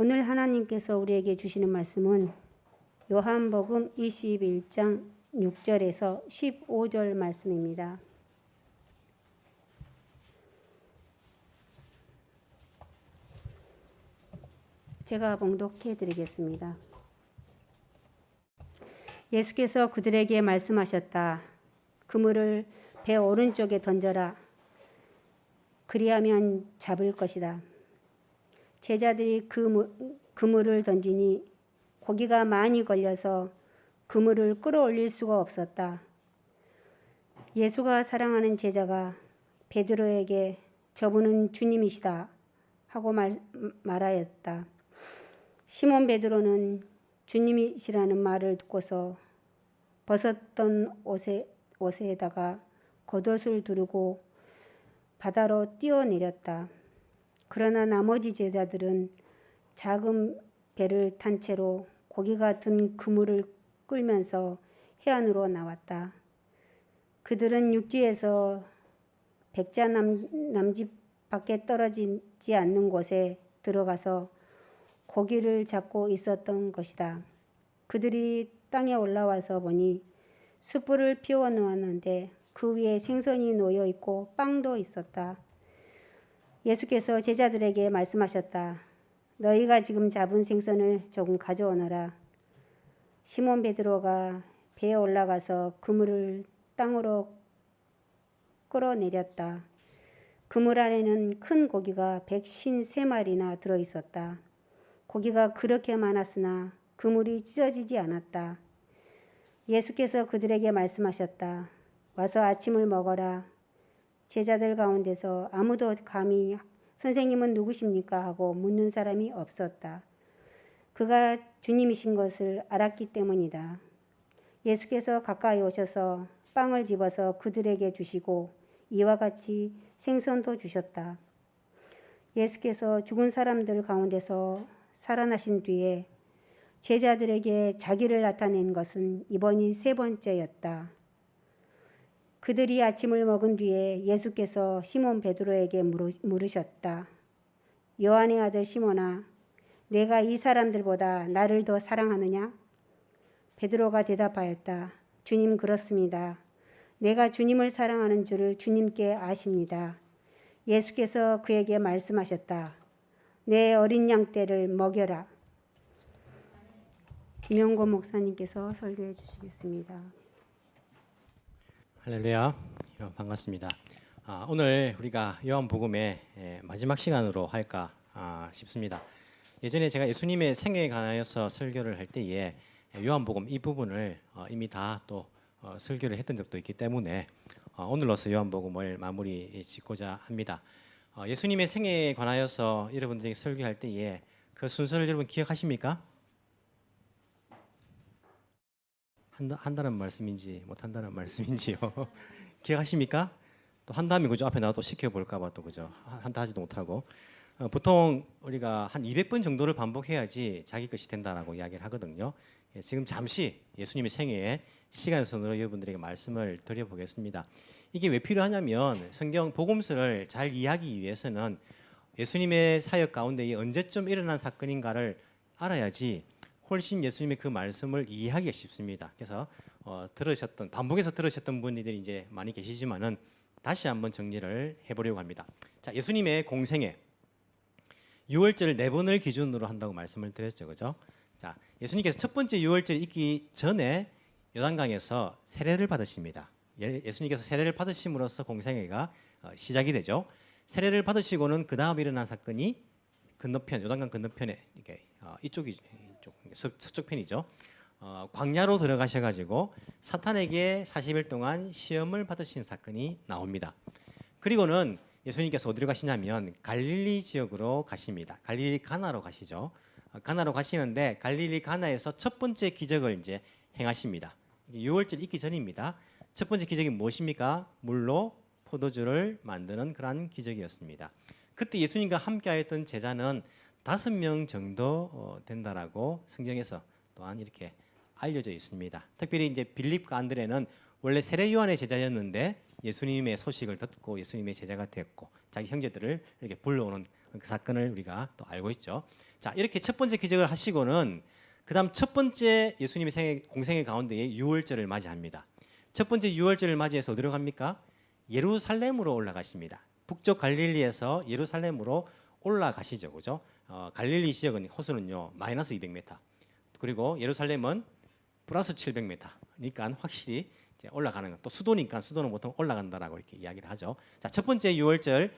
오늘 하나님께서 우리에게 주시는 말씀은 요한복음 21장 6절에서 15절 말씀입니다. 제가 봉독해 드리겠습니다. 예수께서 그들에게 말씀하셨다. 그물을 배 오른쪽에 던져라. 그리하면 잡을 것이다. 제자들이 그물을 던지니 고기가 많이 걸려서 그물을 끌어올릴 수가 없었다. 예수가 사랑하는 제자가 베드로에게 저분은 주님이시다 하고 말하였다. 시몬 베드로는 주님이시라는 말을 듣고서 벗었던 옷에다가 겉옷을 두르고 바다로 뛰어내렸다. 그러나 나머지 제자들은 작은 배를 탄 채로 고기가 든 그물을 끌면서 해안으로 나왔다. 그들은 육지에서 백자 남집 밖에 떨어지지 않는 곳에 들어가서 고기를 잡고 있었던 것이다. 그들이 땅에 올라와서 보니 숯불을 피워 놓았는데 그 위에 생선이 놓여 있고 빵도 있었다. 예수께서 제자들에게 말씀하셨다. 너희가 지금 잡은 생선을 조금 가져오너라. 시몬 베드로가 배에 올라가서 그물을 땅으로 끌어내렸다. 그물 안에는 큰 고기가 153마리나 들어있었다. 고기가 그렇게 많았으나 그물이 찢어지지 않았다. 예수께서 그들에게 말씀하셨다. 와서 아침을 먹어라. 제자들 가운데서 아무도 감히 선생님은 누구십니까? 하고 묻는 사람이 없었다. 그가 주님이신 것을 알았기 때문이다. 예수께서 가까이 오셔서 빵을 집어서 그들에게 주시고 이와 같이 생선도 주셨다. 예수께서 죽은 사람들 가운데서 살아나신 뒤에 제자들에게 자기를 나타낸 것은 이번이 세 번째였다. 그들이 아침을 먹은 뒤에 예수께서 시몬 베드로에게 물으셨다. 요한의 아들 시몬아, 내가 이 사람들보다 나를 더 사랑하느냐? 베드로가 대답하였다. 주님, 그렇습니다. 내가 주님을 사랑하는 줄을 주님께 아십니다. 예수께서 그에게 말씀하셨다. 내 어린 양떼를 먹여라. 김영곤 목사님께서 설교해 주시겠습니다. 할렐루야, 반갑습니다. 오늘 우리가 요한복음의 마지막 시간으로 할까 싶습니다. 예전에 제가 예수님의 생애에 관하여서 설교를 할 때에 요한복음 이 부분을 이미 다 또 설교를 했던 적도 있기 때문에 오늘로서 요한복음을 마무리 짓고자 합니다. 예수님의 생애에 관하여서 여러분들에게 설교할 때에 그 순서를 여러분 기억하십니까? 한다는 말씀인지 못한다는 말씀인지요. 기억하십니까? 또 한다면 그죠? 앞에 나도 시켜볼까봐 또 그죠? 한다 하지도 못하고 보통 우리가 한 200번 정도를 반복해야지 자기 것이 된다라고 이야기를 하거든요. 지금 잠시 예수님의 생애에 시간선으로 여러분들에게 말씀을 드려보겠습니다. 이게 왜 필요하냐면 성경 복음서를 잘 이해하기 위해서는 예수님의 사역 가운데 언제쯤 일어난 사건인가를 알아야지 훨씬 예수님의 그 말씀을 이해하기가 쉽습니다. 그래서 반복해서 들으셨던 분들이 이제 많이 계시지만은 다시 한번 정리를 해보려고 합니다. 자, 예수님의 공생애 유월절을 4번을 기준으로 한다고 말씀을 드렸죠, 그죠? 자, 예수님께서 첫 번째 유월절이 있기 전에 요단강에서 세례를 받으십니다. 예수님께서 세례를 받으심으로써 공생애가 시작이 되죠. 세례를 받으시고는 그 다음 일어난 사건이 건너편 요단강 건너편에 이게 이쪽 서쪽 편이죠. 광야로 들어가셔가지고 사탄에게 40일 동안 시험을 받으신 사건이 나옵니다. 그리고는 예수님께서 어디로 가시냐면 갈릴리 지역으로 가십니다. 갈릴리 가나로 가시죠. 가나로 가시는데 갈릴리 가나에서 첫 번째 기적을 이제 행하십니다. 유월절 있기 전입니다. 첫 번째 기적이 무엇입니까? 물로 포도주를 만드는 그러한 기적이었습니다. 그때 예수님과 함께하였던 제자는 5명 정도 된다라고 성경에서 또한 이렇게 알려져 있습니다. 특별히 이제 빌립과 안드레는 원래 세례 요한의 제자였는데 예수님의 소식을 듣고 예수님의 제자가 됐고 자기 형제들을 이렇게 불러오는 그 사건을 우리가 또 알고 있죠. 자, 이렇게 첫 번째 기적을 하시고는 그다음 첫 번째 예수님의 공생의 가운데에 유월절을 맞이합니다. 첫 번째 유월절을 맞이해서 어디로 갑니까? 예루살렘으로 올라가십니다. 북쪽 갈릴리에서 예루살렘으로 올라가시죠, 그죠? 갈릴리 지역은 호수는요 마이너스 200m, 그리고 예루살렘은 플러스 700m. 그러니까 확실히 이제 올라가는 것. 또 수도니까 수도는 보통 올라간다라고 이렇게 이야기를 하죠. 자, 첫 번째 유월절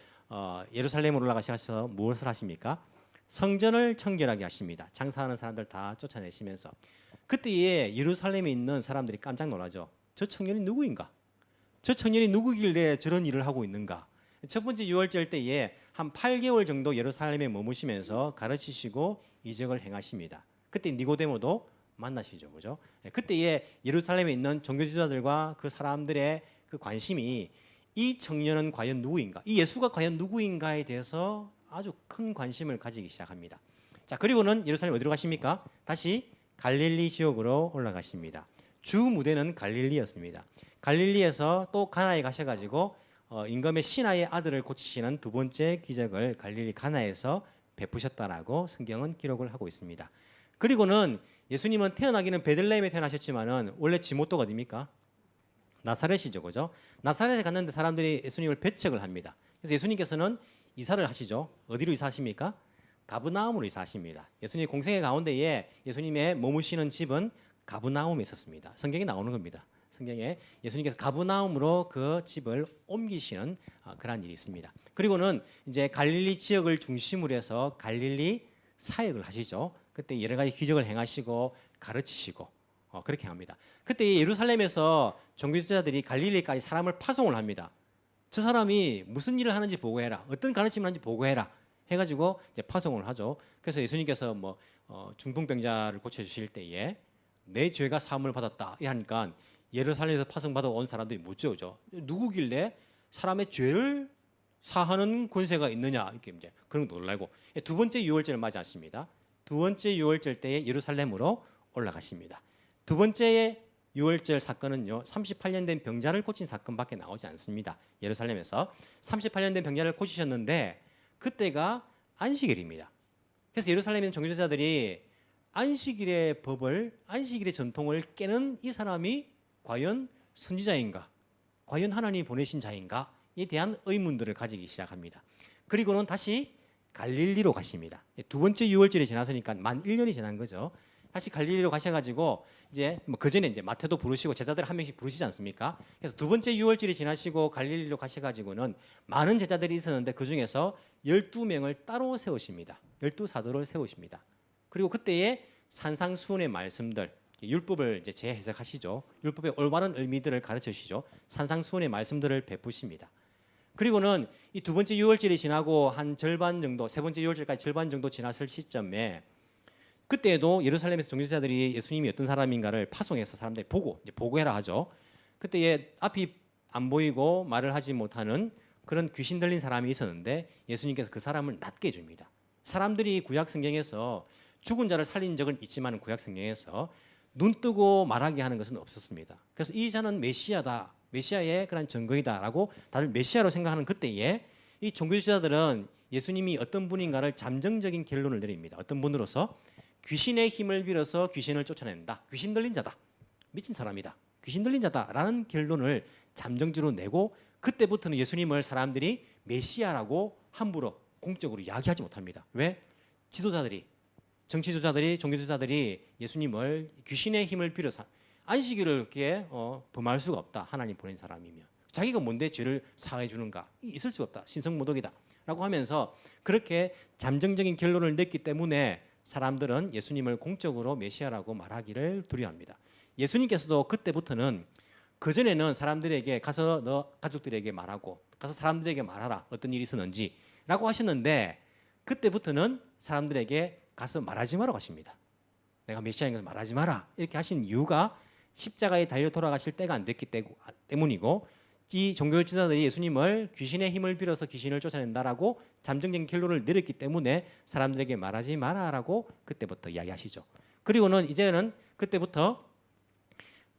예루살렘으로 올라가셔서 무엇을 하십니까? 성전을 청결하게 하십니다. 장사하는 사람들 다 쫓아내시면서 그때에 예루살렘에 있는 사람들이 깜짝 놀라죠. 저 청년이 누구인가? 저 청년이 누구길래 저런 일을 하고 있는가? 첫 번째 유월절 때에 한 8개월 정도 예루살렘에 머무시면서 가르치시고 이적을 행하십니다. 그때 니고데모도 만나시죠, 그죠? 그때에 예루살렘에 있는 종교 지도자들과 그 사람들의 그 관심이 이 청년은 과연 누구인가? 이 예수가 과연 누구인가에 대해서 아주 큰 관심을 가지기 시작합니다. 자, 그리고는 예루살렘 어디로 가십니까? 다시 갈릴리 지역으로 올라가십니다. 주 무대는 갈릴리였습니다. 갈릴리에서 또 가나에 가셔가지고 임금의 신하의 아들을 고치시는 두 번째 기적을 갈릴리 가나에서 베푸셨다라고 성경은 기록을 하고 있습니다. 그리고는 예수님은 태어나기는 베들레헴에 태어나셨지만은 원래 지모토가 어디입니까? 나사렛이죠, 그죠? 나사렛에 갔는데 사람들이 예수님을 배척을 합니다. 그래서 예수님께서는 이사를 하시죠. 어디로 이사하십니까? 가브나움으로 이사하십니다. 예수님 공생의 가운데에 예수님의 머무시는 집은 가브나움에 있었습니다. 성경에 나오는 겁니다. 성경에 예수님께서 가브나움으로 그 집을 옮기시는 그러한 일이 있습니다. 그리고는 이제 갈릴리 지역을 중심으로 해서 갈릴리 사역을 하시죠. 그때 여러 가지 기적을 행하시고 가르치시고 그렇게 합니다. 그때 예루살렘에서 종교지도자들이 갈릴리까지 사람을 파송을 합니다. 저 사람이 무슨 일을 하는지 보고해라, 어떤 가르침을 하는지 보고해라 해가지고 이제 파송을 하죠. 그래서 예수님께서 뭐 중풍병자를 고쳐주실 때에 내 죄가 사함을 받았다 하니까 예루살렘에서 파송받아 온 사람들이 묻죠, 누구길래 사람의 죄를 사하는 권세가 있느냐, 이렇게 이제 그런 거 놀라고. 두 번째 유월절을 맞이하십니다. 두 번째 유월절 때에 예루살렘으로 올라가십니다. 두 번째 유월절 사건은요 38년 된 병자를 고친 사건밖에 나오지 않습니다. 예루살렘에서 38년 된 병자를 고치셨는데 그때가 안식일입니다. 그래서 예루살렘에 있는 종교제자들이 안식일의 법을, 안식일의 전통을 깨는 이 사람이 과연 선지자인가, 과연 하나님이 보내신 자인가에 대한 의문들을 가지기 시작합니다. 그리고는 다시 갈릴리로 가십니다. 두 번째 유월절이 지나서니까 만 1년이 지난 거죠. 다시 갈릴리로 가셔가지고 이제 그 전에 이제 마태도 부르시고 제자들 한 명씩 부르시지 않습니까? 그래서 두 번째 유월절이 지나시고 갈릴리로 가셔가지고는 많은 제자들이 있었는데 그 중에서 12명을 따로 세우십니다. 12사도를 세우십니다. 그리고 그때의 산상수훈의 말씀들, 율법을 이제 재해석하시죠. 율법의 올바른 의미들을 가르쳐 주시죠. 산상수훈의 말씀들을 베푸십니다. 그리고는 이 두 번째 유월절이 지나고 한 절반 정도, 세 번째 유월절까지 절반 정도 지났을 시점에 그때에도 예루살렘에서 종교지자들이 예수님이 어떤 사람인가를 파송해서 사람들이 보고 이제 보고해라 하죠. 그때에 앞이 안 보이고 말을 하지 못하는 그런 귀신 들린 사람이 있었는데 예수님께서 그 사람을 낫게 해줍니다. 사람들이 구약 성경에서 죽은 자를 살린 적은 있지만 구약 성경에서 눈 뜨고 말하게 하는 것은 없었습니다. 그래서 이 자는 메시아다, 메시아의 그런 증거이다라고 다들 메시아로 생각하는 그때에 이 종교지자들은 예수님이 어떤 분인가를 잠정적인 결론을 내립니다. 어떤 분으로서 귀신의 힘을 빌어서 귀신을 쫓아낸다, 귀신 들린 자다, 미친 사람이다, 귀신 들린 자다라는 결론을 잠정적으로 내고 그때부터는 예수님을 사람들이 메시아라고 함부로 공적으로 이야기하지 못합니다. 왜? 지도자들이, 정치 지도자들이, 종교 지도자들이 예수님을 귀신의 힘을 빌어서 안식일을 이렇게 범할 수가 없다. 하나님 보낸 사람이며 자기가 뭔데 죄를 사해 주는가? 있을 수가 없다. 신성모독이다라고 하면서 그렇게 잠정적인 결론을 냈기 때문에 사람들은 예수님을 공적으로 메시아라고 말하기를 두려워합니다. 예수님께서도 그때부터는 그전에는 사람들에게 가서 너 가족들에게 말하고 가서 사람들에게 말하라 어떤 일이 있었는지라고 하셨는데 그때부터는 사람들에게 가서 말하지 마라 하십니다. 내가 메시아인 것을 말하지 마라 이렇게 하신 이유가 십자가에 달려 돌아가실 때가 안 됐기 때문이고 이 종교지도자들이 예수님을 귀신의 힘을 빌어서 귀신을 쫓아낸다라고 잠정적인 결론을 내렸기 때문에 사람들에게 말하지 마라라고 그때부터 이야기하시죠. 그리고는 이제는 그때부터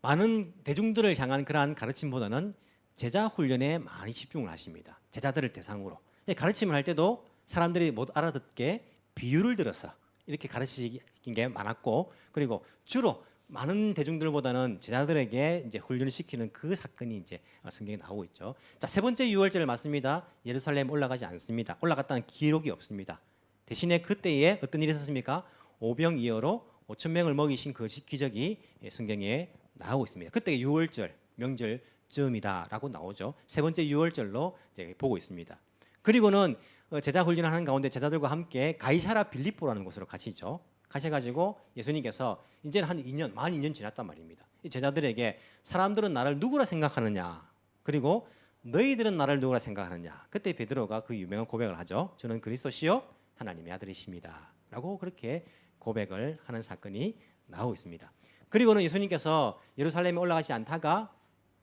많은 대중들을 향한 그러한 가르침보다는 제자 훈련에 많이 집중을 하십니다. 제자들을 대상으로 가르침을 할 때도 사람들이 못 알아듣게 비유를 들어서 이렇게 가르치신 게 많았고, 그리고 주로 많은 대중들보다는 제자들에게 이제 훈련을 시키는 그 사건이 이제 성경에 나오고 있죠. 자, 세 번째 유월절을 맞습니다. 예루살렘 올라가지 않습니다. 올라갔다는 기록이 없습니다. 대신에 그때에 어떤 일이 있었습니까? 오병이어로 5천 명을 먹이신 그 기적이 성경에 나오고 있습니다. 그때 유월절 명절 즈음이다라고 나오죠. 세 번째 유월절로 이제 보고 있습니다. 그리고는 제자 훈련을 하는 가운데 제자들과 함께 가이사라 빌립보라는 곳으로 가시죠. 가셔가지고 예수님께서 이제는 한 2년, 만 2년 지났단 말입니다. 이 제자들에게 사람들은 나를 누구라 생각하느냐, 그리고 너희들은 나를 누구라 생각하느냐. 그때 베드로가 그 유명한 고백을 하죠. 저는 그리스도시요 하나님의 아들이십니다 라고 그렇게 고백을 하는 사건이 나오고 있습니다. 그리고는 예수님께서 예루살렘에 올라가지 않다가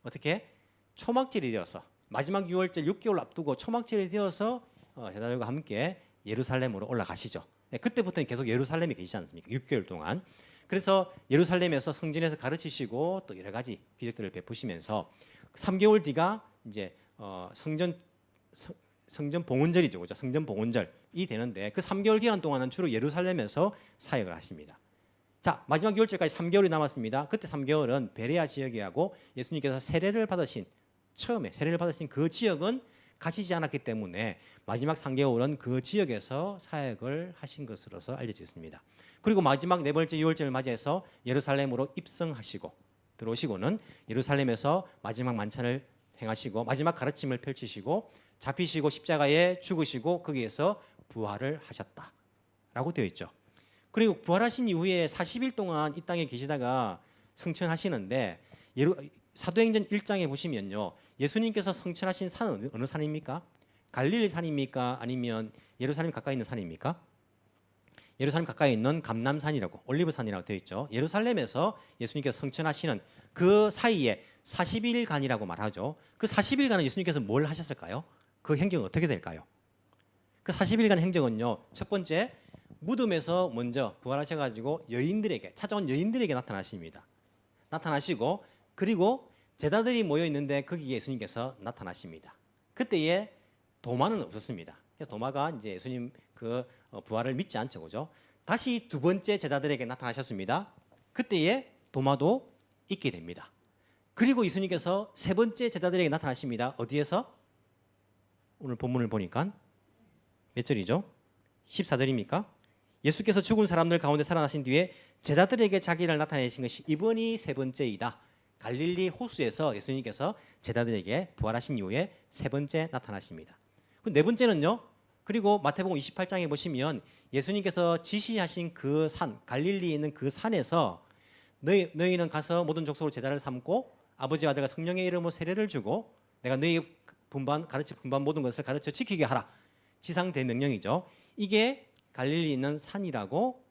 어떻게 초막절이 되어서 마지막 유월절 6개월 앞두고 초막절이 되어서 제자들과 함께 예루살렘으로 올라가시죠. 그때부터는 계속 예루살렘에 계시지 않습니까? 6개월 동안. 그래서 예루살렘에서 성전에서 가르치시고 또 여러 가지 기적들을 베푸시면서 3개월 뒤가 이제 성전 봉헌절이죠, 그죠? 성전 봉헌절이 되는데 그 3개월 기간 동안은 주로 예루살렘에서 사역을 하십니다. 자, 마지막 유월절까지 3개월이 남았습니다. 그때 3개월은 베레아 지역이하고 예수님께서 처음에 세례를 받으신 그 지역은 가시지 않았기 때문에 마지막 3개월은 그 지역에서 사역을 하신 것으로서 알려져 있습니다. 그리고 마지막 네 번째 유월절을 맞이해서 예루살렘으로 입성하시고 들어오시고는 예루살렘에서 마지막 만찬을 행하시고 마지막 가르침을 펼치시고 잡히시고 십자가에 죽으시고 거기에서 부활을 하셨다라고 되어 있죠. 그리고 부활하신 이후에 40일 동안 이 땅에 계시다가 성천하시는데 사도행전 1장에 보시면요, 예수님께서 성천하신 산은 어느 산입니까? 갈릴리 산입니까? 아니면 예루살렘 가까이 있는 산입니까? 예루살렘 가까이 있는 감람산이라고, 올리브산이라고 되어 있죠. 예루살렘에서 예수님께서 성천하시는 그 사이에 40일간이라고 말하죠. 그 40일간은 예수님께서 뭘 하셨을까요? 그 행적은 어떻게 될까요? 그 40일간 행적은요, 첫 번째 무덤에서 먼저 부활하셔가지고 찾아온 여인들에게 나타나십니다. 나타나시고 그리고 제자들이 모여 있는데 거기에 예수님께서 나타나십니다. 그때에 도마는 없었습니다. 그래서 도마가 이제 예수님 그 부활을 믿지 않죠, 그죠? 다시 두 번째 제자들에게 나타나셨습니다. 그때에 도마도 있게 됩니다. 그리고 예수님께서 세 번째 제자들에게 나타나십니다. 어디에서? 오늘 본문을 보니까 몇 절이죠? 14절입니까? 예수께서 죽은 사람들 가운데 살아나신 뒤에 제자들에게 자기를 나타내신 것이 이번이 세 번째이다. 갈릴리 호수에서 예수님께서 제자들에게 부활하신 이후에 세 번째 나타나십니다. 네 번째는요. 그리고 마태복음 28장에 보시면 예수님께서 지시하신 그 산, 갈릴리에 있는 그 산에서 너희는 가서 모든 족속으로 제자를 삼고 아버지와 아들과 성령의 이름으로 세례를 주고 내가 너희 분반 모든 것을 가르쳐 지키게 하라. 지상 대명령이죠. 이게 갈릴리에 있는 산이라고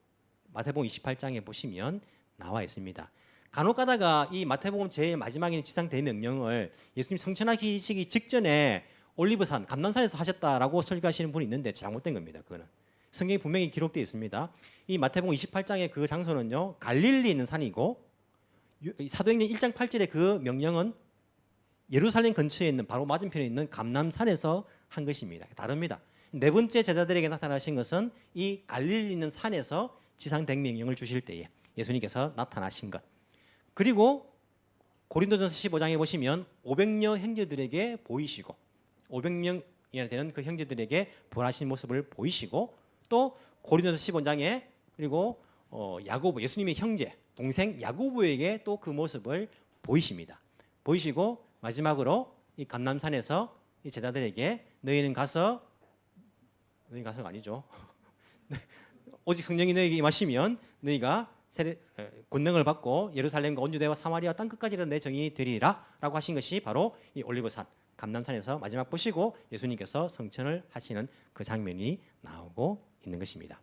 마태복음 28장에 보시면 나와 있습니다. 간혹 가다가 이 마태복음 제일 마지막에 있는 지상 대명령을 예수님 성천하시기 직전에 올리브산, 감람산에서 하셨다라고 설교하시는 분이 있는데 잘못된 겁니다. 그거는 성경에 분명히 기록되어 있습니다. 이 마태복음 28장의 그 장소는요, 갈릴리에 있는 산이고 사도행전 1장 8절의 그 명령은 예루살렘 근처에 있는 바로 맞은편에 있는 감람산에서 한 것입니다. 다릅니다. 네 번째 제자들에게 나타나신 것은 이 갈릴리 있는 산에서 지상 대명령을 주실 때에 예수님께서 나타나신 것. 그리고 고린도전서 15장에 보시면 500여 형제들에게 보이시고 500명이나 되는 그 형제들에게 부활하신 모습을 보이시고 또 고린도전서 15장에 그리고 야고보, 예수님의 형제, 동생 야고보에게 또 그 모습을 보이십니다. 보이시고 마지막으로 이 감람산에서 이 제자들에게 너희가 아니죠. 오직 성령이 너희에게 임하시면 너희가 권능을 받고 예루살렘과 온 유대와 사마리아 땅 끝까지 내 정이 되리라 라고 하신 것이 바로 이 올리브산 감람산에서 마지막 보시고 예수님께서 성천을 하시는 그 장면이 나오고 있는 것입니다.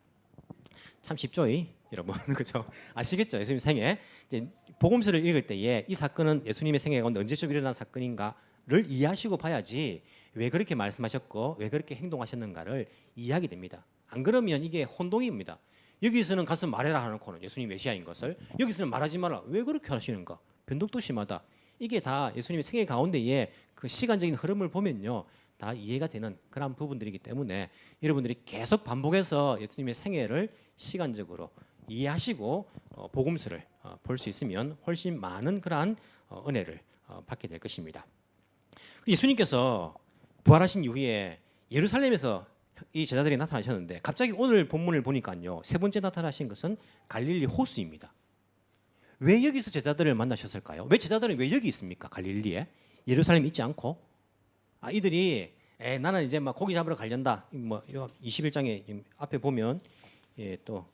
참 쉽죠, 여러분. 그렇죠? 아시겠죠? 예수님 생애 이제 복음서를 읽을 때에 이 사건은 예수님의 생애 가운데 언제쯤 일어난 사건인가를 이해하시고 봐야지 왜 그렇게 말씀하셨고 왜 그렇게 행동하셨는가를 이해하게 됩니다. 안 그러면 이게 혼동입니다. 여기서는 가서 말해라 하놓고는 예수님 메시아인 것을 여기서는 말하지 마라. 왜 그렇게 하시는가? 변덕도 심하다. 이게 다 예수님의 생애 가운데에 그 시간적인 흐름을 보면요, 다 이해가 되는 그런 부분들이기 때문에 여러분들이 계속 반복해서 예수님의 생애를 시간적으로 이해하시고 복음서를 볼 수 있으면 훨씬 많은 그러한 은혜를 받게 될 것입니다. 예수님께서 부활하신 이후에 예루살렘에서 이 제자들이 나타나셨는데 갑자기 오늘 본문을 보니까요, 세 번째 나타나신 것은 갈릴리 호수입니다. 왜 여기서 제자들을 만나셨을까요? 왜 제자들은 왜 여기 있습니까? 갈릴리에 예루살렘 있지 않고 이들이 나는 이제 막 고기 잡으러 가련다. 뭐 21장에 앞에 보면 또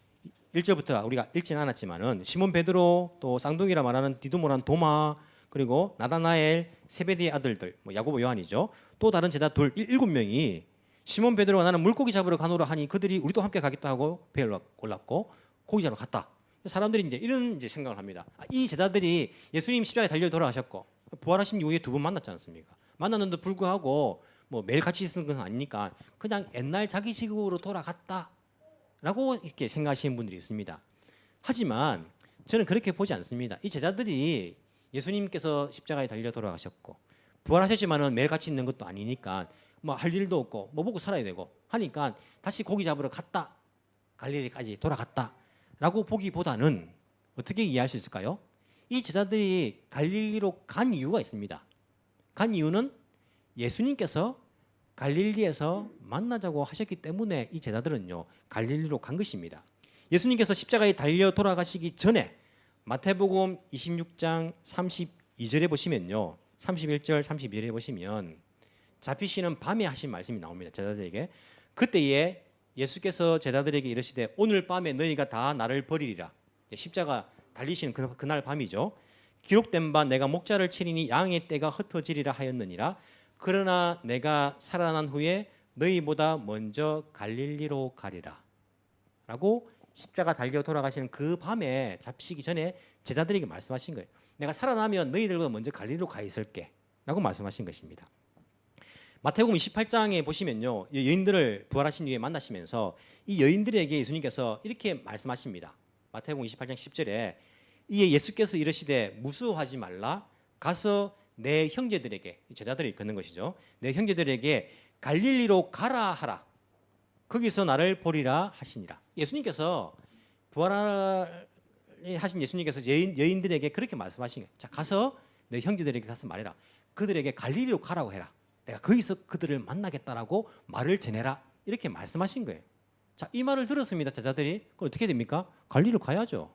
1절부터 우리가 읽진 않았지만은 시몬 베드로 또 쌍둥이라 말하는 디두모란 도마 그리고 나다나엘 세베대의 아들들 뭐 야고보 요한이죠. 또 다른 제자 둘 7명이 시몬 베드로가 나는 물고기 잡으러 가노라 하니 그들이 우리도 함께 가겠다 하고 배에 올랐고 고기 잡으러 갔다. 사람들이 이제 이런 이제 생각을 합니다. 이 제자들이 예수님 십자가에 달려 돌아가셨고 부활하신 이후에 두 번 만났지 않습니까? 만났는데 불구하고 뭐 매일 같이 있는 것은 아니니까 그냥 옛날 자기식으로 돌아갔다라고 이렇게 생각하시는 분들이 있습니다. 하지만 저는 그렇게 보지 않습니다. 이 제자들이 예수님께서 십자가에 달려 돌아가셨고 부활하셨지만은 매일 같이 있는 것도 아니니까 뭐 할 일도 없고 뭐 먹고 살아야 되고 하니까 다시 고기 잡으러 갔다. 갈릴리까지 돌아갔다라고 보기보다는 어떻게 이해할 수 있을까요? 이 제자들이 갈릴리로 간 이유가 있습니다. 간 이유는 예수님께서 갈릴리에서 만나자고 하셨기 때문에 이 제자들은요 갈릴리로 간 것입니다. 예수님께서 십자가에 달려 돌아가시기 전에 마태복음 26장 32절에 보시면요 31절 32절에 보시면 잡히시는 밤에 하신 말씀이 나옵니다. 제자들에게 그때에 예수께서 제자들에게 이르시되 오늘 밤에 너희가 다 나를 버리리라. 십자가 달리시는 그날 밤이죠. 기록된 바 내가 목자를 치리니 양의 떼가 흩어지리라 하였느니라. 그러나 내가 살아난 후에 너희보다 먼저 갈릴리로 가리라. 라고 십자가 달려 돌아가시는 그 밤에 잡히시기 전에 제자들에게 말씀하신 거예요. 내가 살아나면 너희들보다 먼저 갈릴리로 가 있을게. 라고 말씀하신 것입니다. 마태복음 28장에 보시면요. 여인들을 부활하신 뒤에 만나시면서 이 여인들에게 예수님께서 이렇게 말씀하십니다. 마태복음 28장 10절에 이에 예수께서 이르시되 무수하지 말라 가서 내 형제들에게 제자들이 이끄는 것이죠. 내 형제들에게 갈릴리로 가라 하라. 거기서 나를 보리라 하시니라. 예수님께서 부활하신 예수님께서 여인들에게 그렇게 말씀하신 거예요. 자 가서 내 형제들에게 가서 말해라. 그들에게 갈릴리로 가라고 해라. 내가 거기서 그들을 만나겠다라고 말을 전해라. 이렇게 말씀하신 거예요. 자, 이 말을 들었습니다. 제자들이. 그럼 어떻게 됩니까? 갈릴리로 가야죠.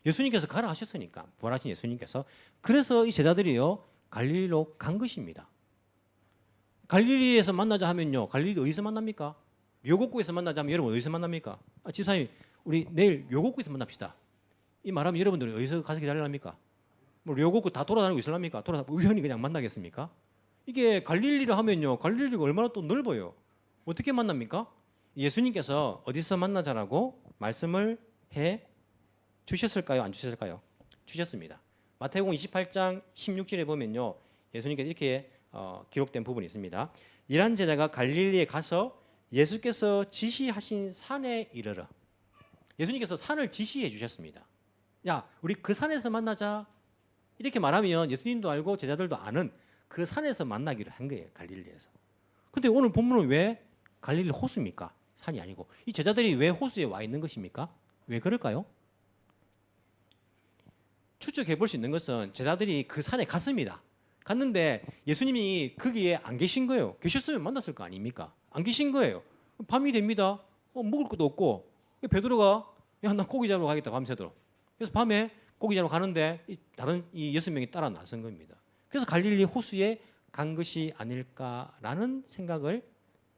예수님께서 가라 하셨으니까. 부활하신 예수님께서. 그래서 이 제자들이요. 갈릴리로 간 것입니다. 갈릴리에서 만나자 하면요. 갈릴리 어디서 만납니까? 묘곡구에서 만나자 하면 여러분 어디서 만납니까? 집사님 우리 내일 묘곡구에서 만납시다. 이 말하면 여러분들이 어디서 가서 기다리랍니까? 뭐 묘곡구 다 돌아다니고 있으랍니까? 우연히 그냥 만나겠습니까? 이게 갈릴리라 하면요. 갈릴리가 얼마나 또 넓어요. 어떻게 만납니까? 예수님께서 어디서 만나자라고 말씀을 해 주셨을까요? 안 주셨을까요? 주셨습니다. 마태복음 28장 16절에 보면요. 예수님께서 이렇게 기록된 부분이 있습니다. 이란 제자가 갈릴리에 가서 예수께서 지시하신 산에 이르러. 예수님께서 산을 지시해 주셨습니다. 야, 우리 그 산에서 만나자. 이렇게 말하면 예수님도 알고 제자들도 아는 그 산에서 만나기로 한 거예요. 갈릴리에서. 근데 오늘 본문은 왜 갈릴리 호수입니까? 산이 아니고. 이 제자들이 왜 호수에 와 있는 것입니까? 왜 그럴까요? 추측해 볼 수 있는 것은 제자들이 그 산에 갔습니다. 갔는데 예수님이 거기에 안 계신 거예요. 계셨으면 만났을 거 아닙니까? 안 계신 거예요. 밤이 됩니다. 먹을 것도 없고 베드로가 야, 나 고기 잡으러 가겠다 밤새도록. 그래서 밤에 고기 잡으러 가는데 다른 이 6명이 따라 나선 겁니다. 그래서 갈릴리 호수에 간 것이 아닐까라는 생각을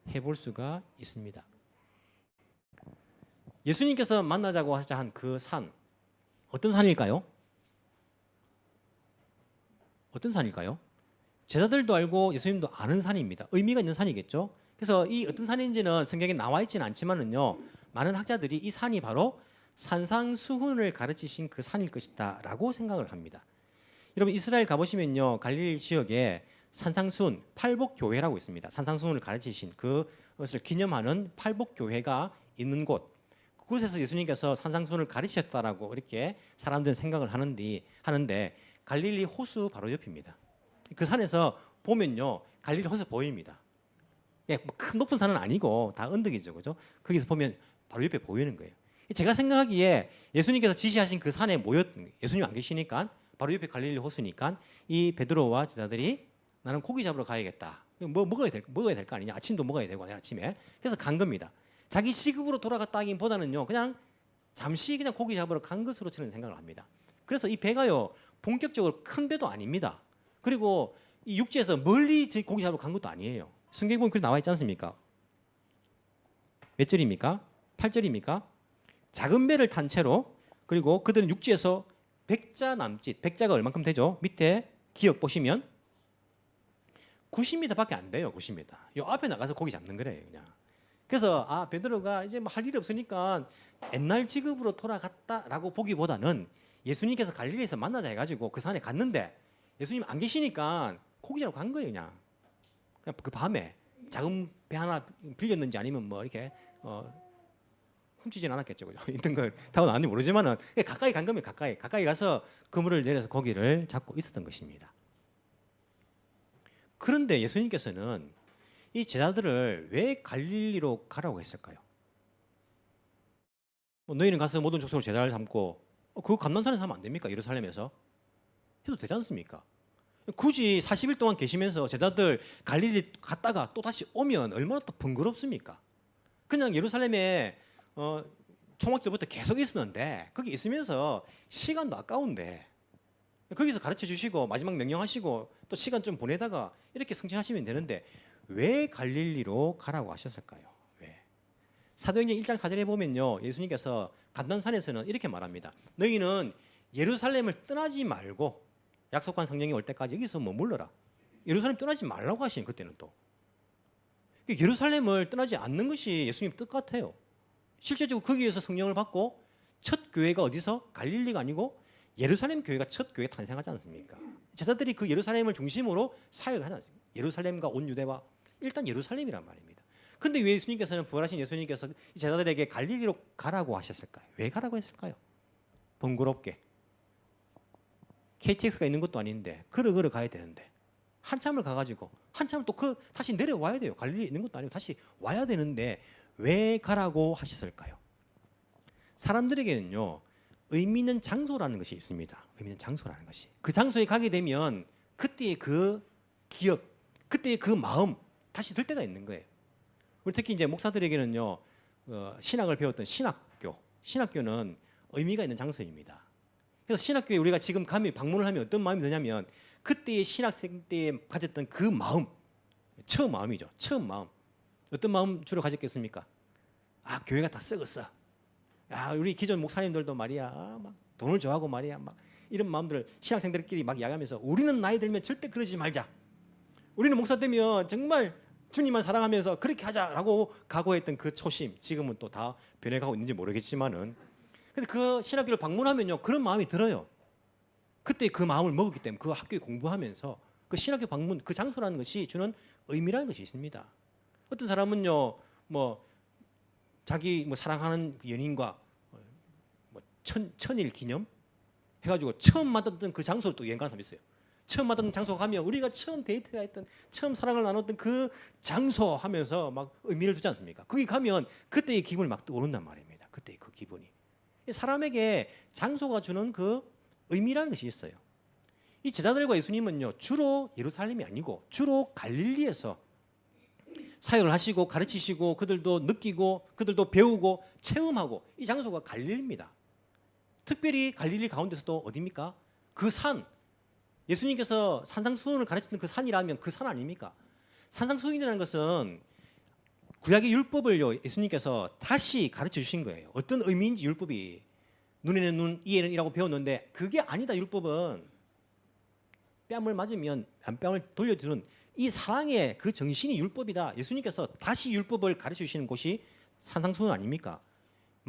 해볼 수가 있습니다. 예수님께서 만나자고 하자 한 그 산, 어떤 산일까요? 어떤 산일까요? 제자들도 알고 예수님도 아는 산입니다. 의미가 있는 산이겠죠. 그래서 이 어떤 산인지는 성경에 나와 있지는 않지만은요, 많은 학자들이 이 산이 바로 산상수훈을 가르치신 그 산일 것이다라고 생각을 합니다. 여러분 이스라엘 가보시면요, 갈릴리 지역에 산상수훈 팔복교회라고 있습니다. 산상수훈을 가르치신 그것을 기념하는 팔복교회가 있는 곳. 그곳에서 예수님께서 산상수훈을 가르치셨다라고 이렇게 사람들은 생각을 하는데 갈릴리 호수 바로 옆입니다. 그 산에서 보면요, 갈릴리 호수 보입니다. 큰 높은 산은 아니고 다 언덕이죠, 그죠? 거기서 보면 바로 옆에 보이는 거예요. 제가 생각하기에 예수님께서 지시하신 그 산에 예수님 안 계시니까 바로 옆에 갈릴리 호수니까 이 베드로와 제자들이 나는 고기 잡으러 가야겠다. 먹어야 될 거 아니냐? 아침도 먹어야 되고 아침에. 그래서 간 겁니다. 자기 시급으로 돌아갔다기보다는요, 그냥 잠시 그냥 고기 잡으러 간 것으로 저는 생각을 합니다. 그래서 이 배가요, 본격적으로 큰 배도 아닙니다. 그리고 이 육지에서 멀리 고기 잡으러 간 것도 아니에요. 성경에 보면 그렇게 나와 있지 않습니까? 몇 절입니까? 8절입니까? 작은 배를 탄 채로, 그리고 그들은 육지에서 100자 남짓, 100자가 얼만큼 되죠? 밑에 기억 보시면 90m밖에 안 돼요. 90m. 요 앞에 나가서 고기 잡는 거래요, 그냥. 그래서 베드로가 이제 뭐 할 일이 없으니까 옛날 직업으로 돌아갔다라고 보기보다는 예수님께서 갈릴리에서 만나자 해가지고 그 산에 갔는데 예수님 안 계시니까 고기 잡으러 간 거예요, 그냥 그 밤에. 작은 배 하나 빌렸는지 아니면 뭐 이렇게 훔치진 않았겠죠, 그죠? 있던 걸 타고 나왔는지 모르지만은 가까이 간 겁니다. 가까이 가서 그물을 내려서 고기를 잡고 있었던 것입니다. 그런데 예수님께서는 이 제자들을 왜 갈릴리로 가라고 했을까요? 너희는 가서 모든 족속을 제자를 삼고, 그거 감난산에서 하면 안 됩니까? 예루살렘에서 해도 되지 않습니까? 굳이 40일 동안 계시면서 제자들 갈릴리 갔다가 또 다시 오면 얼마나 또 번거롭습니까? 그냥 예루살렘에 초막절부터 계속 있었는데 거기 있으면서 시간도 아까운데 거기서 가르쳐 주시고 마지막 명령하시고 또 시간 좀 보내다가 이렇게 승진하시면 되는데 왜 갈릴리로 가라고 하셨을까요? 왜? 사도행전 1장 4절에 보면요, 예수님께서 감난산에서는 이렇게 말합니다. 너희는 예루살렘을 떠나지 말고 약속한 성령이 올 때까지 여기서 머물러라. 예루살렘 떠나지 말라고 하시는, 그때는 또 예루살렘을 떠나지 않는 것이 예수님 뜻 같아요. 실제적으로 거기에서 성령을 받고 첫 교회가 어디서? 갈릴리가 아니고 예루살렘 교회가 첫 교회 탄생하지 않습니까? 제자들이 그 예루살렘을 중심으로 사역을 하지 않습니까? 예루살렘과 온 유대와 일단 예루살렘이란 말입니다. 근데 왜 예수님께서는, 부활하신 예수님께서 제자들에게 갈릴리로 가라고 하셨을까요? 왜 가라고 했을까요? 번거롭게. KTX가 있는 것도 아닌데 걸어 가야 되는데 한참을 가가지고 한참을 또 다시 내려와야 돼요. 갈릴리 있는 것도 아니고 다시 와야 되는데 왜 가라고 하셨을까요? 사람들에게는요, 의미 있는 장소라는 것이 있습니다. 의미 있는 장소라는 것이. 그 장소에 가게 되면 그때의 그 기억, 그때의 그 마음 다시 들 때가 있는 거예요. 우리 특히 이제 목사들에게는요, 신학을 배웠던 신학교는 의미가 있는 장소입니다. 그래서 신학교에 우리가 지금 방문을 하면 어떤 마음이 드냐면 그때의 신학생 때에 가졌던 그 마음, 처음 마음이죠. 처음 마음. 어떤 마음 주로 가졌겠습니까? 교회가 다 썩었어. 우리 기존 목사님들도 말이야, 막 돈을 좋아하고 말이야, 막 이런 마음들을 신학생들끼리 막 이야기하면서 우리는 나이 들면 절대 그러지 말자. 우리는 목사 되면 정말 주님만 사랑하면서 그렇게 하자라고 각오했던 그 초심, 지금은 또 다 변해가고 있는지 모르겠지만은, 근데 그 신학교를 방문하면요, 그런 마음이 들어요. 그때 그 마음을 먹었기 때문에 그 학교에 공부하면서 그 신학교 방문, 그 장소라는 것이 주는 의미라는 것이 있습니다. 어떤 사람은요, 자기 사랑하는 연인과 천일 기념 해가지고 처음 만났던 그 장소를 또 여행 가는 사람이 있어요. 처음 만났던 장소 가면 우리가 처음 데이트가 했던, 처음 사랑을 나눴던 그 장소 하면서 막 의미를 두지 않습니까? 거기 가면 그때의 기분이 막 떠오른단 말입니다. 그때의 그 기분이. 사람에게 장소가 주는 그 의미라는 것이 있어요. 이 제자들과 예수님은요, 주로 예루살렘이 아니고 주로 갈릴리에서 사역을 하시고 가르치시고 그들도 느끼고 그들도 배우고 체험하고, 이 장소가 갈릴리입니다. 특별히 갈릴리 가운데서도 어디입니까? 그 산, 예수님께서 산상수훈을 가르치는 그 산이라면 그 산 아닙니까? 산상수훈이라는 것은 구약의 율법을요, 예수님께서 다시 가르쳐 주신 거예요. 어떤 의미인지 율법이, 눈에는 눈, 이에는 이라고 배웠는데 그게 아니다. 율법은 뺨을 맞으면 뺨을 돌려주는 이 사랑의 그 정신이 율법이다. 예수님께서 다시 율법을 가르쳐 주시는 곳이 산상수훈 아닙니까?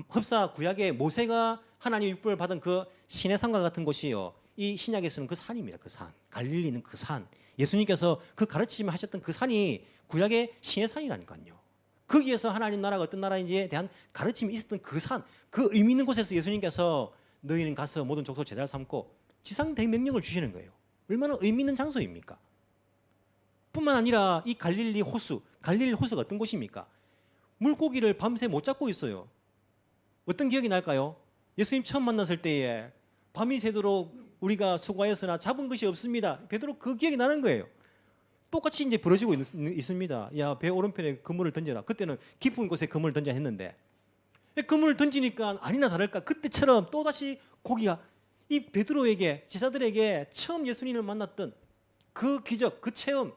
흡사 구약의 모세가 하나님의 율법을 받은 그 시내산과 같은 곳이요, 이 신약에서는 그 산입니다. 그 산, 갈릴리는 그 산, 예수님께서 그 가르침을 하셨던 그 산이 구약의 시내산이라니까요. 거기에서 하나님 나라가 어떤 나라인지에 대한 가르침이 있었던 그 산, 그 의미 있는 곳에서 예수님께서 너희는 가서 모든 족속 제자를 삼고 지상 대명령을 주시는 거예요. 얼마나 의미 있는 장소입니까? 뿐만 아니라 이 갈릴리 호수가 어떤 곳입니까? 물고기를 밤새 못 잡고 있어요. 어떤 기억이 날까요? 예수님 처음 만났을 때에 밤이 새도록 우리가 수고하였으나 잡은 것이 없습니다. 베드로 그 기억이 나는 거예요. 똑같이 이제 벌어지고 있습니다. 야, 배 오른편에 그물을 던져라. 그때는 깊은 곳에 그물을 던져야 했는데 그물을 던지니까 아니나 다를까 그때처럼 또다시 고기가 이 베드로에게 제자들에게 처음 예수님을 만났던 그 기적, 그 체험,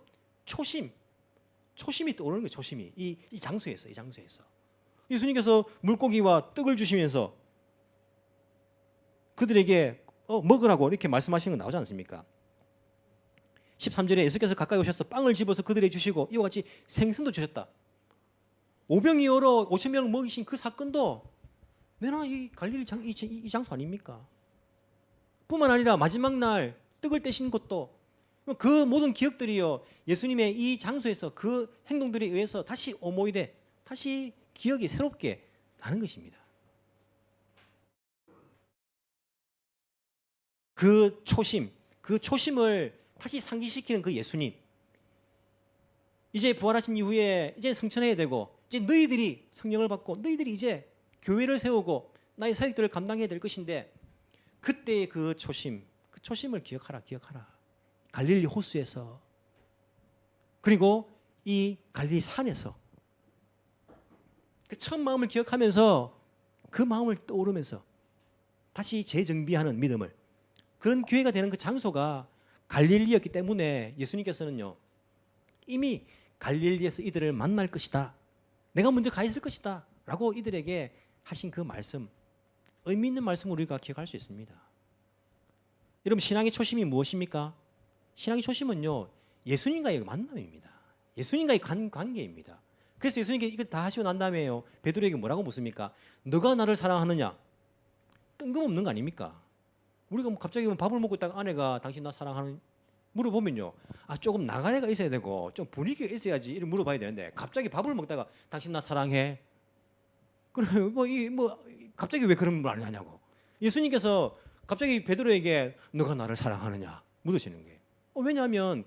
초심이 떠오르는 거예요. 초심이 이 장소에서 예수님께서 물고기와 떡을 주시면서 그들에게 먹으라고 이렇게 말씀하시는 거 나오지 않습니까? 13절에 예수께서 가까이 오셔서 빵을 집어서 그들에게 주시고 이와 같이 생선도 주셨다. 오병이 어로 5,000명을 먹이신 그 사건도 내나 이 갈릴리 이 장소 아닙니까? 뿐만 아니라 마지막 날 떡을 떼신 것도 그 모든 기억들이요 예수님의 이 장소에서 그 행동들에 의해서 다시 오모이데 다시 기억이 새롭게 나는 것입니다. 그 초심을 다시 상기시키는 그 예수님. 이제 부활하신 이후에 이제 성천해야 되고 이제 너희들이 성령을 받고 너희들이 이제 교회를 세우고 나의 사역들을 감당해야 될 것인데 그때의 그 초심을 기억하라. 갈릴리 호수에서 그리고 이 갈릴리 산에서 그 첫 마음을 기억하면서 그 마음을 떠오르면서 다시 재정비하는 믿음을 그런 교회가 되는 그 장소가 갈릴리였기 때문에 예수님께서는요 이미 갈릴리에서 이들을 만날 것이다. 내가 먼저 가 있을 것이다. 라고 이들에게 하신 그 말씀 의미 있는 말씀을 우리가 기억할 수 있습니다. 여러분 신앙의 초심이 무엇입니까? 신앙의 초심은요 예수님과의 만남입니다. 예수님과의 관계입니다. 그래서 예수님께 이거 다 하시고 난 다음에요 베드로에게 뭐라고 묻습니까? 너가 나를 사랑하느냐? 뜬금없는 거 아닙니까? 우리가 뭐 갑자기 밥을 먹고 있다가 아내가 당신 나 사랑하는 물어보면요 조금 나가야가 있어야 되고 좀 분위기가 있어야지 이렇게 물어봐야 되는데 갑자기 밥을 먹다가 당신 나 사랑해? 그럼 갑자기 왜 그런 말 안 하냐고. 예수님께서 갑자기 베드로에게 너가 나를 사랑하느냐 묻으시는 거예요. 왜냐하면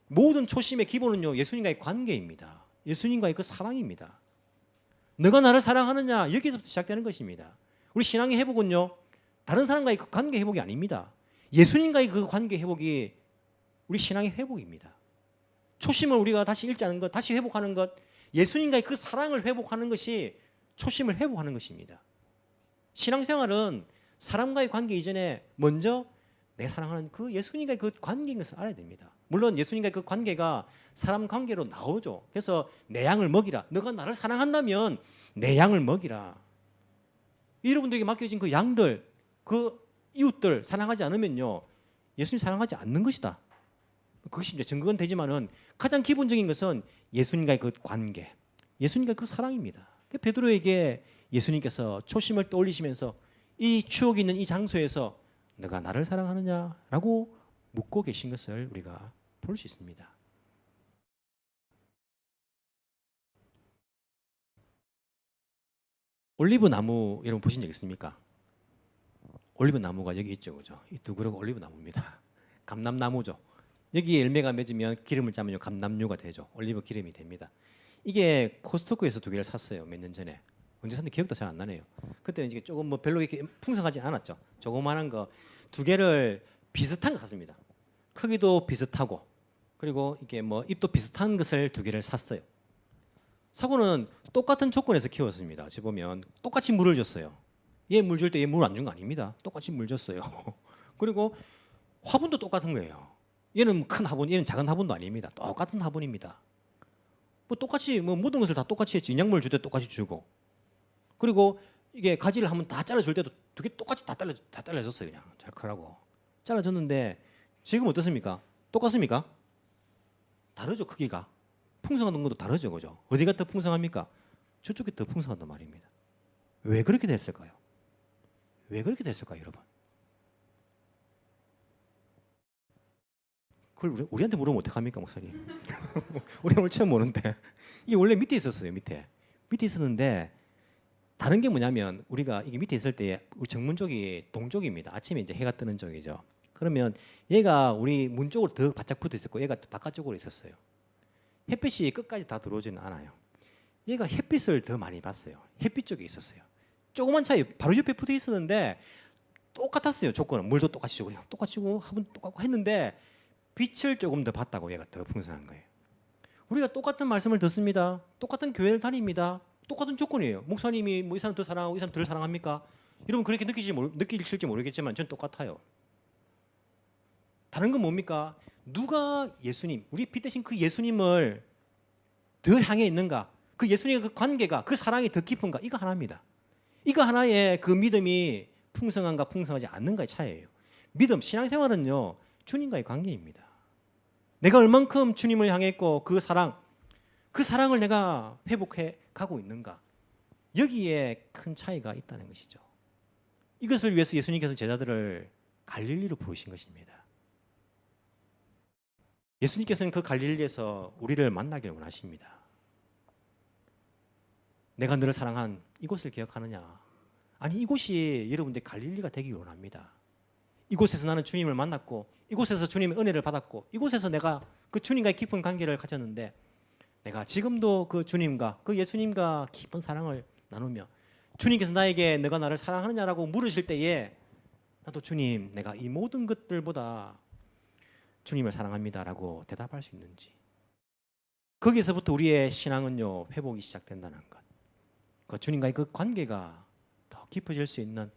모든 초심의 기본은요 예수님과의 관계입니다. 예수님과의 그 사랑입니다. 너가 나를 사랑하느냐 여기서부터 시작되는 것입니다. 우리 신앙의 회복은요 다른 사람과의 그 관계 회복이 아닙니다. 예수님과의 그 관계 회복이 우리 신앙의 회복입니다. 초심을 우리가 다시 잃지 않은 것, 다시 회복하는 것, 예수님과의 그 사랑을 회복하는 것이 초심을 회복하는 것입니다. 신앙생활은 사람과의 관계 이전에 먼저 내 사랑하는 그 예수님과의 그 관계인 것을 알아야 됩니다. 물론 예수님과의 그 관계가 사람 관계로 나오죠. 그래서 내 양을 먹이라. 너가 나를 사랑한다면 내 양을 먹이라. 여러분들에게 맡겨진 그 양들, 그 이웃들 사랑하지 않으면요 예수님 사랑하지 않는 것이다. 그것이 이제 증거는 되지만은 가장 기본적인 것은 예수님과의 그 관계, 예수님과의 그 사랑입니다. 베드로에게 예수님께서 초심을 떠올리시면서 이 추억이 있는 이 장소에서 너가 나를 사랑하느냐라고 묻고 계신 것을 우리가 볼 수 있습니다. 올리브 나무 여러분 보신 적 있습니까? 올리브 나무가 여기 있죠, 그죠? 이 두 그루가 올리브 나무입니다. 감람나무죠. 여기에 열매가 맺으면 기름을 짜면 감람유가 되죠. 올리브 기름이 됩니다. 이게 코스트코에서 두 개를 샀어요. 몇 년 전에. 언제 샀는지 기억도 잘 안 나네요. 그때는 이게 조금 별로 이렇게 풍성하지 않았죠. 조그마한 거 두 개를 비슷한 거 샀습니다. 크기도 비슷하고 그리고 이게 잎도 비슷한 것을 두 개를 샀어요. 사고는 똑같은 조건에서 키웠습니다. 지금 보면 똑같이 물을 줬어요. 얘 물 줄 때 얘 물 안 준 거 아닙니다. 똑같이 물 줬어요. 그리고 화분도 똑같은 거예요. 얘는 큰 화분, 얘는 작은 화분도 아닙니다. 똑같은 화분입니다. 똑같이 모든 것을 다 똑같이 했지. 인약물 줄 때 똑같이 주고 그리고 이게 가지를 한번 다 잘라줄 때도 두 개 똑같이 다 잘라줬어요. 그냥 잘 크라고 잘라줬는데 지금 어떻습니까? 똑같습니까? 다르죠. 크기가 풍성한 것도 다르죠. 그죠? 어디가 더 풍성합니까? 저쪽이 더 풍성하단 말입니다. 왜 그렇게 됐을까요? 왜 그렇게 됐을까요, 여러분? 그걸 우리한테 물으면 어떡합니까, 목사님? 우리 오늘 처음 보는데 이게 원래 밑에 있었어요. 밑에 있었는데 다른 게 뭐냐면 우리가 이게 밑에 있을 때 우리 정문 쪽이 동쪽입니다. 아침에 이제 해가 뜨는 쪽이죠. 그러면 얘가 우리 문 쪽으로 더 바짝 붙어 있었고 얘가 바깥쪽으로 있었어요. 햇빛이 끝까지 다 들어오지는 않아요. 얘가 햇빛을 더 많이 봤어요. 햇빛 쪽에 있었어요. 조그만 차이 바로 옆에 붙어 있었는데 똑같았어요. 조건은 물도 똑같이 주고 똑같이 주고 화분 똑같고 했는데 빛을 조금 더 봤다고 얘가 더 풍성한 거예요. 우리가 똑같은 말씀을 듣습니다. 똑같은 교회를 다닙니다. 똑같은 조건이에요. 목사님이 뭐 이 사람 더 사랑하고 이 사람 덜 사랑합니까? 여러분 그렇게 느끼실지 모르겠지만 전 똑같아요. 다른 건 뭡니까? 누가 예수님, 우리 빛 대신 그 예수님을 더 향해 있는가? 그 예수님과 그 관계가, 그 사랑이 더 깊은가? 이거 하나입니다. 이거 하나에 그 믿음이 풍성한가 풍성하지 않는가의 차이예요. 믿음, 신앙생활은요 주님과의 관계입니다. 내가 얼만큼 주님을 향했고 그 사랑을 내가 회복해 가고 있는가? 여기에 큰 차이가 있다는 것이죠. 이것을 위해서 예수님께서 제자들을 갈릴리로 부르신 것입니다. 예수님께서는 그 갈릴리에서 우리를 만나길 원하십니다. 내가 너를 사랑한 이곳을 기억하느냐? 아니 이곳이 여러분들 갈릴리가 되기 원합니다. 이곳에서 나는 주님을 만났고 이곳에서 주님의 은혜를 받았고 이곳에서 내가 그 주님과의 깊은 관계를 가졌는데 내가 지금도 그 주님과 그 예수님과 깊은 사랑을 나누며 주님께서 나에게 너가 나를 사랑하느냐라고 물으실 때에 나도 주님 내가 이 모든 것들보다 주님을 사랑합니다라고 대답할 수 있는지 거기에서부터 우리의 신앙은요 회복이 시작된다는 것. 그 주님과의 그 관계가 더 깊어질 수 있는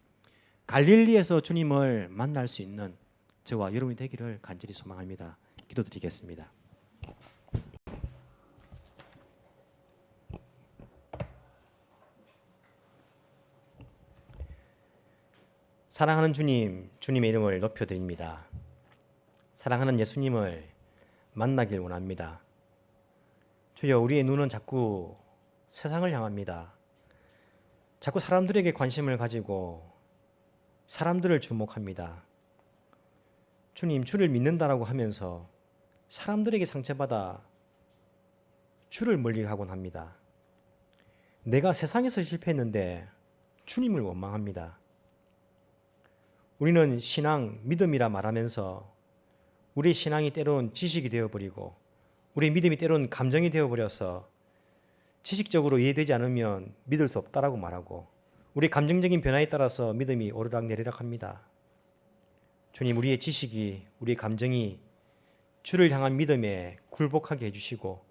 갈릴리에서 주님을 만날 수 있는 저와 여러분이 되기를 간절히 소망합니다. 기도드리겠습니다. 사랑하는 주님, 주님의 이름을 높여드립니다. 사랑하는 예수님을 만나길 원합니다. 주여 우리의 눈은 자꾸 세상을 향합니다. 자꾸 사람들에게 관심을 가지고 사람들을 주목합니다. 주님, 주를 믿는다라고 하면서 사람들에게 상처받아 주를 멀리하곤 합니다. 내가 세상에서 실패했는데 주님을 원망합니다. 우리는 신앙, 믿음이라 말하면서 우리 신앙이 때론 지식이 되어버리고 우리 믿음이 때론 감정이 되어버려서 지식적으로 이해되지 않으면 믿을 수 없다라고 말하고 우리 감정적인 변화에 따라서 믿음이 오르락 내리락 합니다. 주님, 우리의 지식이, 우리의 감정이 주를 향한 믿음에 굴복하게 해주시고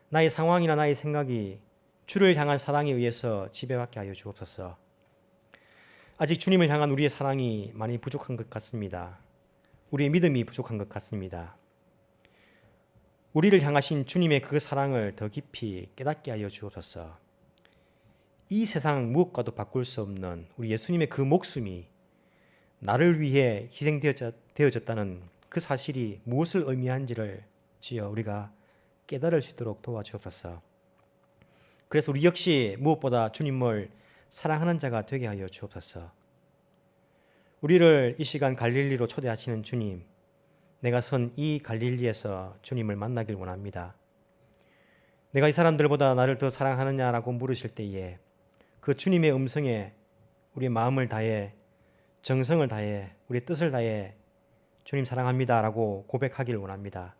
나의 상황이나 나의 생각이 주를 향한 사랑에 의해서 지배받게 하여 주옵소서. 아직 주님을 향한 우리의 사랑이 많이 부족한 것 같습니다. 우리의 믿음이 부족한 것 같습니다. 우리를 향하신 주님의 그 사랑을 더 깊이 깨닫게 하여 주옵소서. 이 세상 무엇과도 바꿀 수 없는 우리 예수님의 그 목숨이 나를 위해 희생되어졌다는 그 사실이 무엇을 의미하는지를 주여 우리가 깨달을 수 있도록 도와주옵소서. 그래서 우리 역시 무엇보다 주님을 사랑하는 자가 되게 하여 주옵소서. 우리를 이 시간 갈릴리로 초대하시는 주님, 내가 선 이 갈릴리에서 주님을 만나길 원합니다. 내가 이 사람들보다 나를 더 사랑하느냐라고 물으실 때에 그 주님의 음성에 우리의 마음을 다해 정성을 다해 우리의 뜻을 다해 주님 사랑합니다라고 고백하길 원합니다.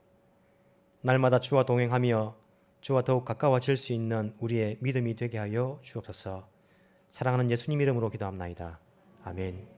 날마다 주와 동행하며 주와 더욱 가까워질 수 있는 우리의 믿음이 되게 하여 주옵소서. 사랑하는 예수님 이름으로 기도합나이다. 아멘.